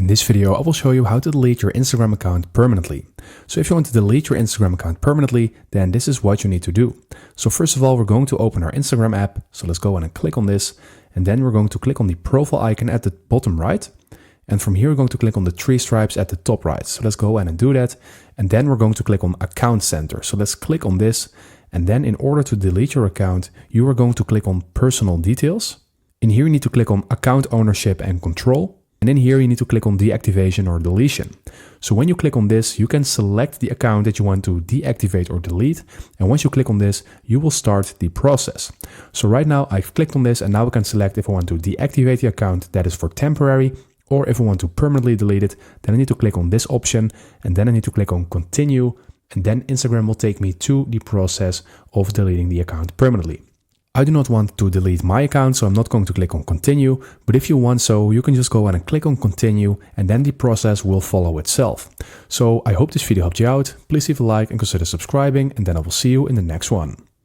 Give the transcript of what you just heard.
In this video, I will show you how to delete your Instagram account permanently. So if you want to delete your Instagram account permanently, then this is what you need to do. So first of all, we're going to open our Instagram app. So let's go and click on this. And then we're going to click on the profile icon at the bottom right. And from here, we're going to click on the three stripes at the top right. So let's go ahead and do that. And then we're going to click on Account Center. So let's click on this. And then in order to delete your account, you are going to click on Personal Details. In here, you need to click on Account Ownership and Control. And in here, you need to click on Deactivation or Deletion. So when you click on this, you can select the account that you want to deactivate or delete. And once you click on this, you will start the process. So right now I've clicked on this, and now we can select if I want to deactivate the account, that is for temporary, or if I want to permanently delete it, then I need to click on this option, and then I need to click on Continue. And then Instagram will take me to the process of deleting the account permanently. I do not want to delete my account, so I'm not going to click on Continue, but if you want so, you can just go ahead and click on Continue, and then the process will follow itself. So I hope this video helped you out. Please leave a like and consider subscribing, and then I will see you in the next one.